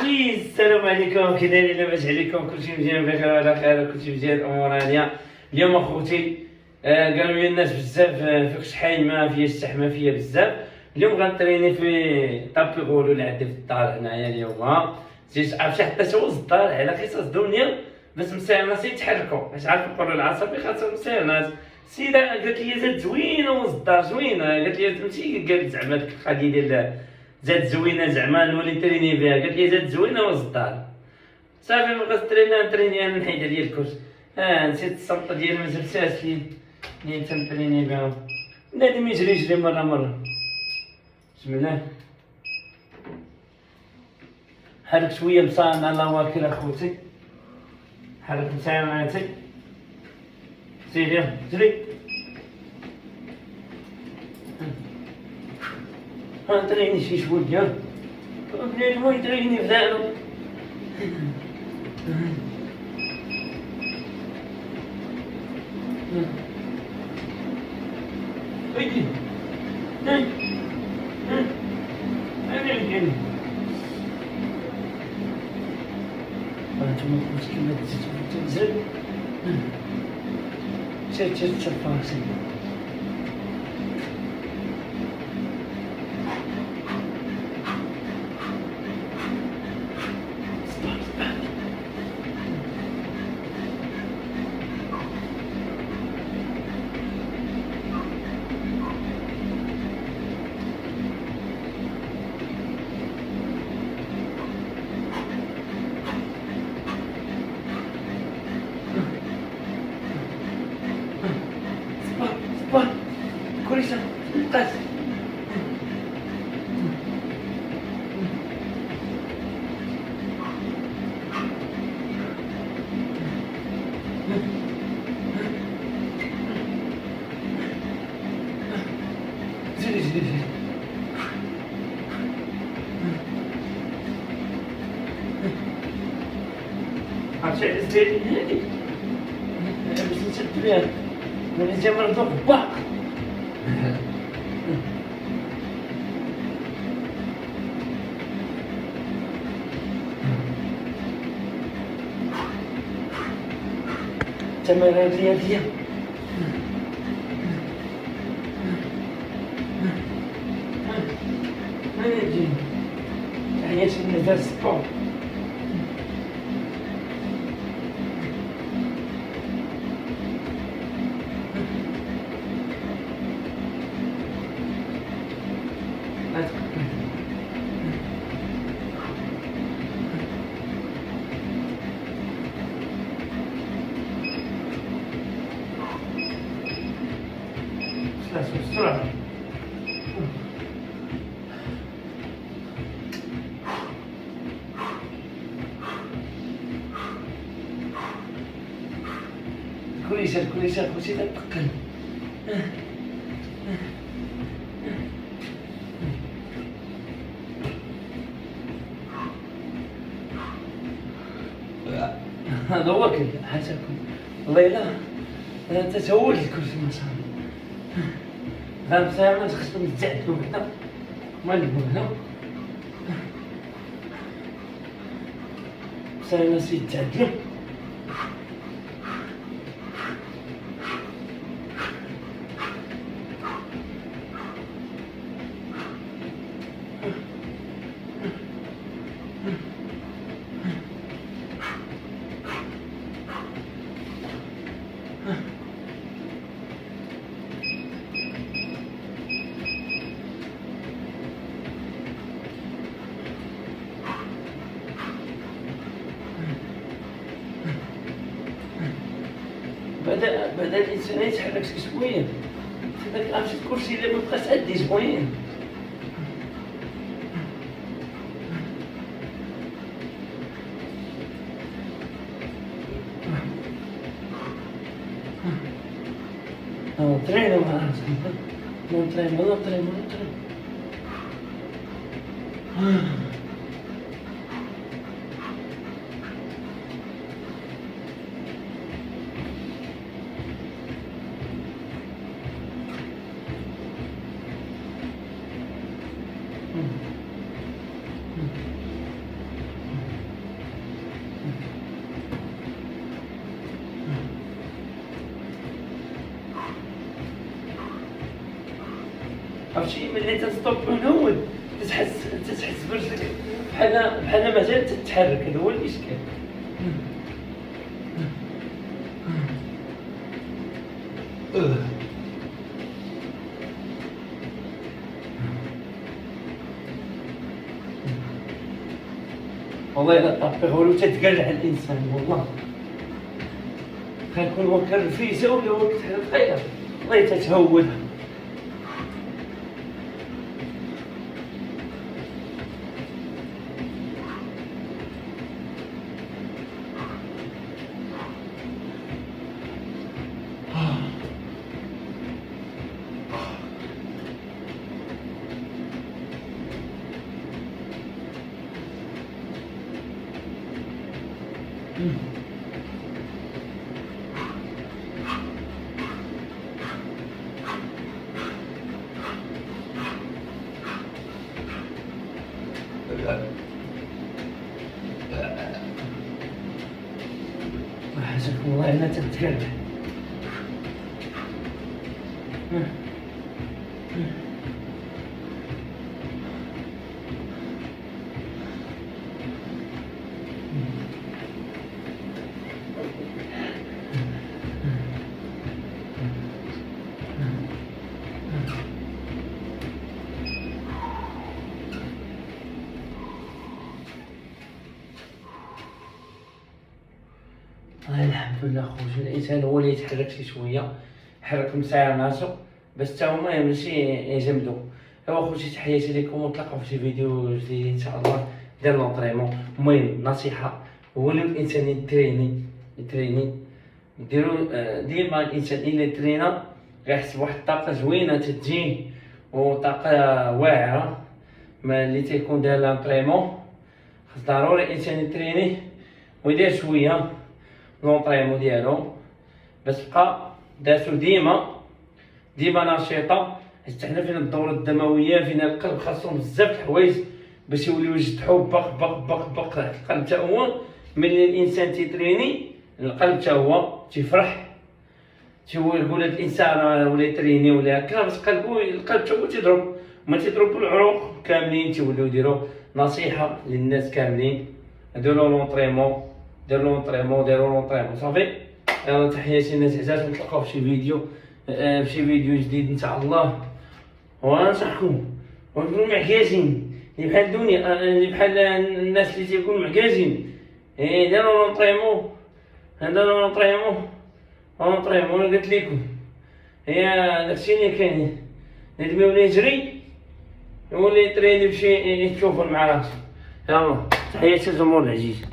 السلام عليكم، كي دايرين؟ لاباس عليكم؟ كلشي مزيان بخير وعلى خير؟ كلشي مزيان، الامور هانيه. اليوم اخوتي قالوا لي الناس بزاف فيك شحال ما فيها الزحمه فيها بزاف. اليوم غنتريني في طابي غولو اللي عندي في الدار هنايا. اليوم جيت عرفتي حتى هو الدار على قصص دنيا باش مسيرنا يتحركوا، باش عارف نقولوا العصبي خاصهم مسيرنات. السيده قالت لي زاد زوينه والدار زوينه، قالت لي فهمتي، قالت زعما ديك القضيه ديال زاد زوينه زعما نولي نتريني بها، قالت لي زاد زوينه والدار. صافي ما بقاش نتريني انا، نحيد عليا الكرسي. نسيت السلطه ديال المزبسات اللي تنتريني بها. بنادم يجري مره بسم الله. حرك شويه مصان على واكل اخوتي، حرك مسامعتي سيدي جري. نتريني شي شويه، بنادم يتريني في دارو. ايدي انا اللي انتم كيما تنزل تفاصيل. كويسة قاس جري عرفتي علاش دايرين هادي؟ باش نشد بها ولا جا مرضوك باق. التمارين الرياضية ما نجي حياة الناس سبور. بسرعة كويسة خوتي تتقل. هذا وكل حسب والله لا تتهول الكرسي ما صار. فهمت خصهم يتعدلوا هنا ما نبغوا هنا، خصنا الناس يتعدلوا. بدا الانسان يتحرك شي شويه، داك عرفتي الكرسي اللي مبقاش عندي زوين. نترينو مع راسي، نترينو عرفتي ملي تنستوب نهود تتحس برجلك بحال مازال تتحرك. هذا هو الاشكال. والله الا طابي غولو تتقلع الانسان والله. كنكون وكر الفيزا ولا وقت الخير والله تتهود. حاجك والله انا تتقلع. الحمد لله خويا الانسان هو اللي يتحرك شي شويه، يحرك مساعر ناسو باش حتى هما ماشي يجمدوا. ايوا خوتي تحياتي لكم ونتلاقاو في شي فيديو جديد ان شاء الله ديال لونطريمون. المهم نصيحه هو الانسان يتريني ديروا ديما الانسان الا ترينا غيحس بواحد الطاقه زوينه تتجيه وطاقه واعره ما اللي تيكون داير لونطريمون. خاص ضروري الانسان يتريني ويدير شويه لونطريمون ديالو باش تبقى داسو ديما نشيطه. حيت حنا فينا الدوره الدمويه فينا القلب خاصهم بزاف د الحوايج باش يوليو يجدحوا بق بق بق بق. القلب تا هو ملي الانسان تيتريني القلب تا هو تيفرح يقول هاد الانسان ولا يتريني ولا هكا باش القلب تا هو تيضرب ما تيضربوا العروق كاملين تيوليو يديروا. نصيحه للناس كاملين ديروا لونطريمون صافي. يلا تحياتي الناس عزاز نتلاقاو في شي فيديو جديد ان شاء الله. وننصحكم ونكونوا معكازين اللي بحال الدنيا اللي بحال الناس اللي تيكونوا معكازين. ديروا لونطريمون انا قلت لكم هي داكشي اللي كاين. اللي ولا يجري ولا يتريني بشي يتشوفوا مع راسو. يلا تحياتي الجمهور العزيز.